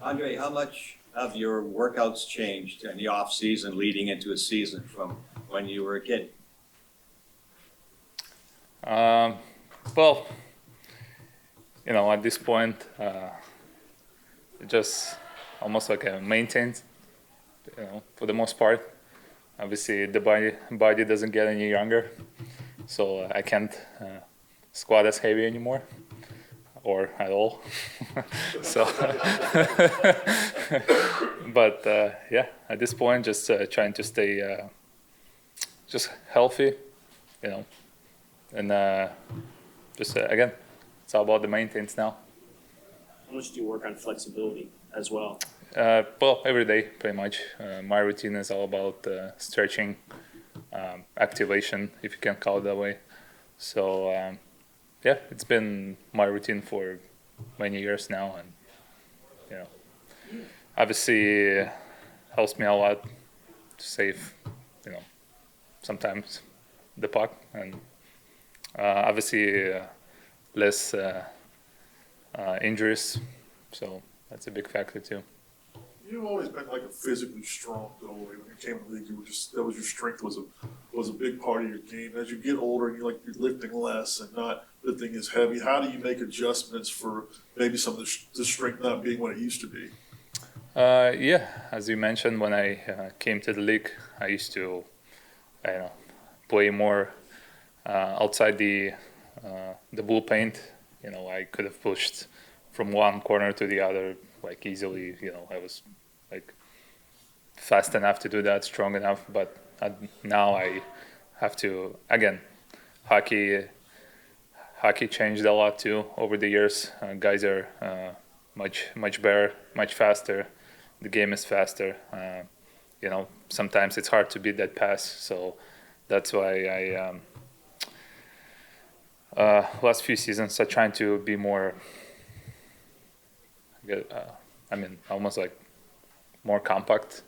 Andrei, how much have your workouts changed in the off season leading into a season from when you were a kid? Well, at this point, it just almost like a maintained, for the most part. Obviously, the body doesn't get any younger, so I can't squat as heavy anymore, or at all. So, but yeah, at this point, just trying to stay just healthy, and just again, it's all about the maintenance now. How much do you work on flexibility as well? Well, every day, pretty much. My routine is all about stretching, activation, if you can call it that way. So, yeah, it's been my routine for many years now, and obviously helps me a lot to save, sometimes the puck, and obviously less injuries. So that's a big factor too. You've always been like a physically strong goalie. When you came to the league, that was your strength was a big part of your game. As you get older and you're lifting less and not lifting as heavy, how do you make adjustments for maybe some of the strength not being what it used to be? Yeah, as you mentioned, when I came to the league, I used to, play more outside the blue paint. I could have pushed from one corner to the other like easily. I was like fast enough to do that, strong enough. But now I have to again. Hockey changed a lot too over the years. Guys are much better, much faster. The game is faster. Sometimes it's hard to beat that pass. So that's why last few seasons I'm trying to be more. Almost like more compact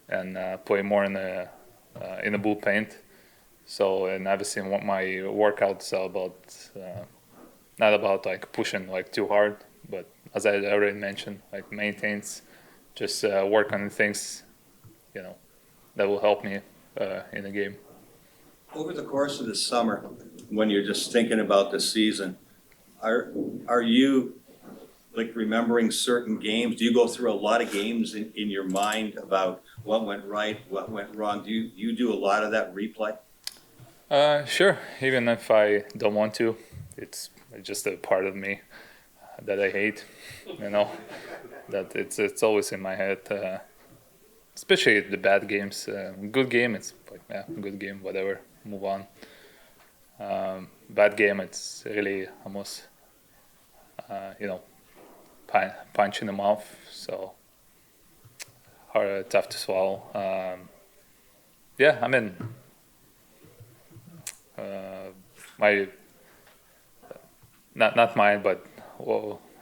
and play more in the blue paint. So, and obviously what my workouts are about, not about like pushing like too hard, but as I already mentioned, like maintains, just work on things, that will help me in the game. Over the course of the summer, when you're just thinking about the season, are you like remembering certain games? Do you go through a lot of games in your mind about what went right, what went wrong? Do you do a lot of that replay? Sure. Even if I don't want to, it's just a part of me that I hate. That it's always in my head. Especially the bad games. Good game, it's like good game, whatever. Move on. Bad game, it's really almost punch in the mouth. So hard, tough to swallow. My not mine, but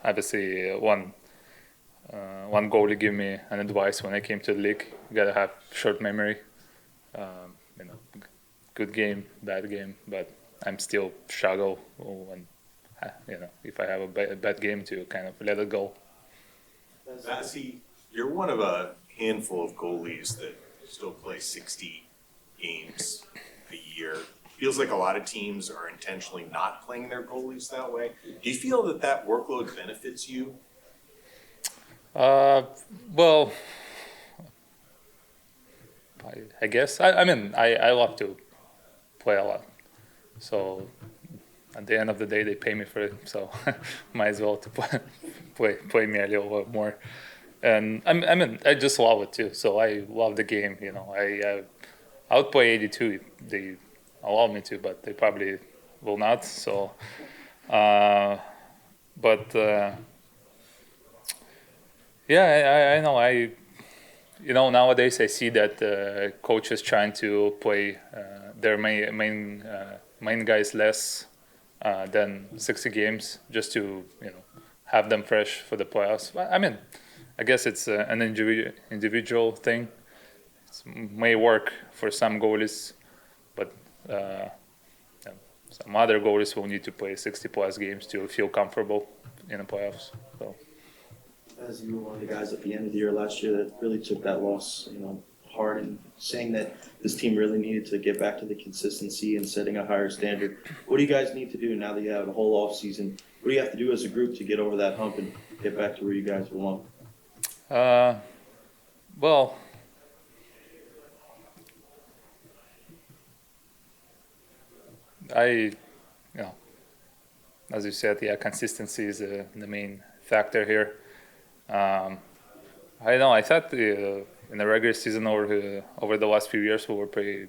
obviously one goalie gave me an advice when I came to the league. You gotta have short memory. Good game, bad game, but I'm still struggle when if I have a bad game to kind of let it go. Vasi, you're one of a handful of goalies that still play 60 games a year. Feels like a lot of teams are intentionally not playing their goalies that way. Do you feel that workload benefits you? Well, I guess. I love to play a lot. So at the end of the day, they pay me for it. So might as well to play me a little bit more. And I just love it too. So I love the game. I would play 82 if they allow me to, but they probably will not. So, but yeah, I know. Nowadays I see that coaches trying to play their main guys less than 60 games just to have them fresh for the playoffs. I guess it's an individual thing. It may work for some goalies, but some other goalies will need to play 60 plus games to feel comfortable in the playoffs. So. as you were one of the guys at the end of the year last year that really took that loss, hard, and saying that this team really needed to get back to the consistency and setting a higher standard. What do you guys need to do now that you have a whole off season? What do you have to do as a group to get over that hump and get back to where you guys belong? Well, as you said, consistency is the main factor here. I know. I thought in the regular season over the last few years we were pretty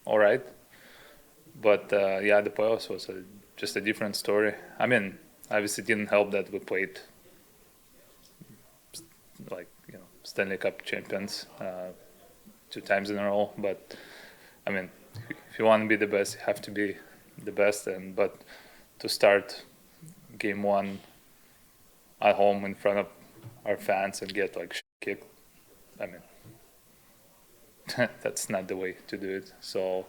all right, but the playoffs was just a different story. I mean, obviously, it didn't help that we played Stanley Cup champions 2 times in a row. But I mean, if you want to be the best, you have to be the best. But to start game 1 at home in front of our fans and get kicked, I mean, that's not the way to do it. So,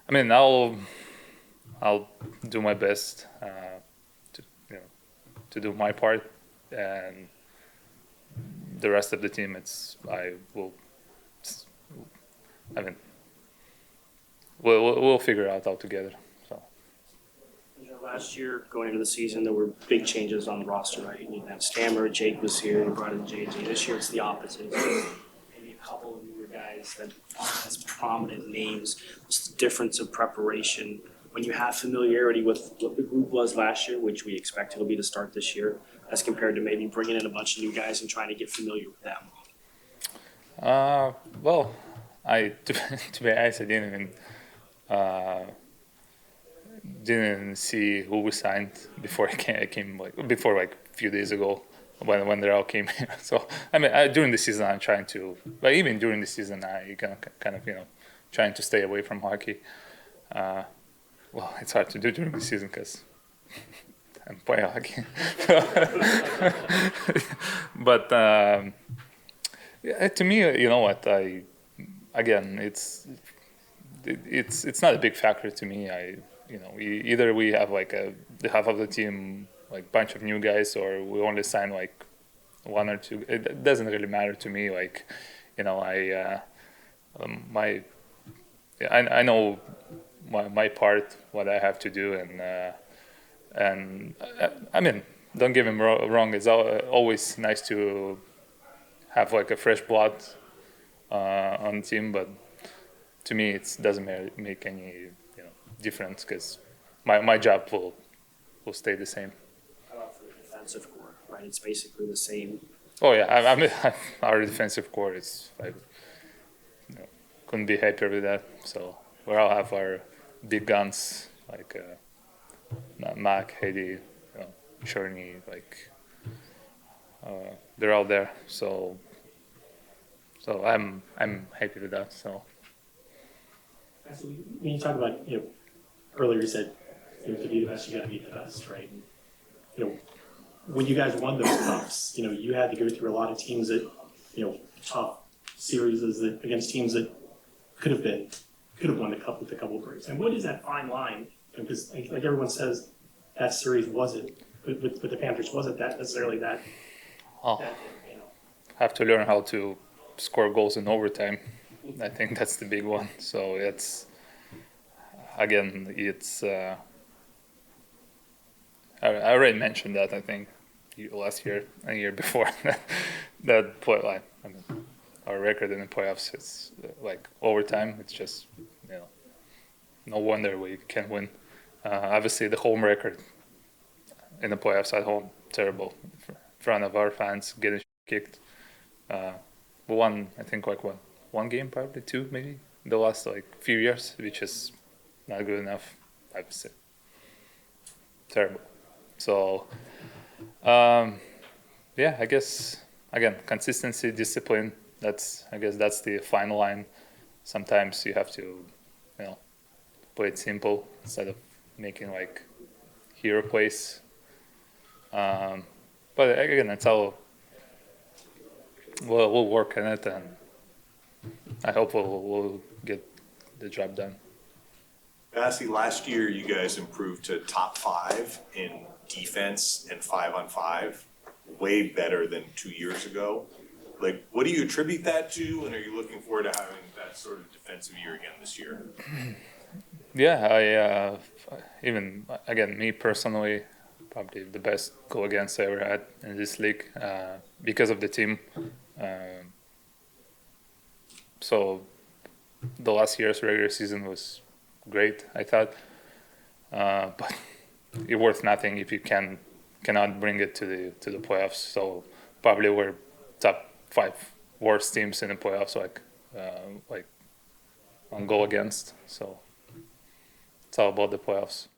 I mean, I'll do my best to do my part, and the rest of the team, we'll figure it out all together. So. Last year, going into the season, there were big changes on the roster, right? You didn't have Stammer, Jake was here, you brought in JJ. This year, it's the opposite. Maybe a couple of newer guys that aren't as prominent names. What's the difference of preparation when you have familiarity with what the group was last year, which we expect it'll be to start this year, as compared to maybe bringing in a bunch of new guys and trying to get familiar with them? Well, to be honest, I didn't see who we signed before I came a few days ago when they all came here. So I mean, during the season I'm trying to, but even during the season I kind of trying to stay away from hockey. Well, it's hard to do during the season because I'm playing hockey. But to me, you know what? It's not a big factor to me. Either we have the half of the team bunch of new guys, or we only sign 1 or 2. It doesn't really matter to me. I know my part, what I have to do, and I mean, don't get me wrong. It's always nice to have a fresh blood on the team, but to me, it doesn't make any difference because my job will stay the same. How about for the defensive core, right? It's basically the same. Oh yeah, I mean, our defensive core is couldn't be happier with that. So we all have our big guns Mac, Hedy, Cherney, they're all there. So I'm happy with that. So. So when you talk about, earlier you said, to be the best, you got to be the best, right? And, when you guys won those cups, you had to go through a lot of teams that, tough series against teams that could have won the cup with a couple of breaks. And what is that fine line? Because like everyone says, that series wasn't, with the Panthers, wasn't that necessarily that. Have to learn how to score goals in overtime. I think that's the big one. So it's I already mentioned that, I think, last year and the year before that play. I mean, our record in the playoffs is overtime. It's just no wonder we can win. Obviously, the home record in the playoffs at home, terrible, in front of our fans, getting kicked. We won, I think, one game, probably 2, maybe, the last few years, which is not good enough, obviously. Terrible. So, I guess, again, consistency, discipline, that's the final line. Sometimes you have to, play it simple instead of making hero plays. But again, it's all, we'll work on it, and I hope we'll get the job done. Vasi, last year you guys improved to top 5 in defense and 5-on-5. way better than 2 years ago. Like, what do you attribute that to, and are you looking forward to having that sort of defensive year again this year? Yeah, I even again me personally, probably the best goal against I ever had in this league because of the team. So the last year's regular season was great, I thought, but it's worth nothing if you cannot bring it to the playoffs. So probably we're top 5 worst teams in the playoffs, like on goal against. So it's all about the playoffs.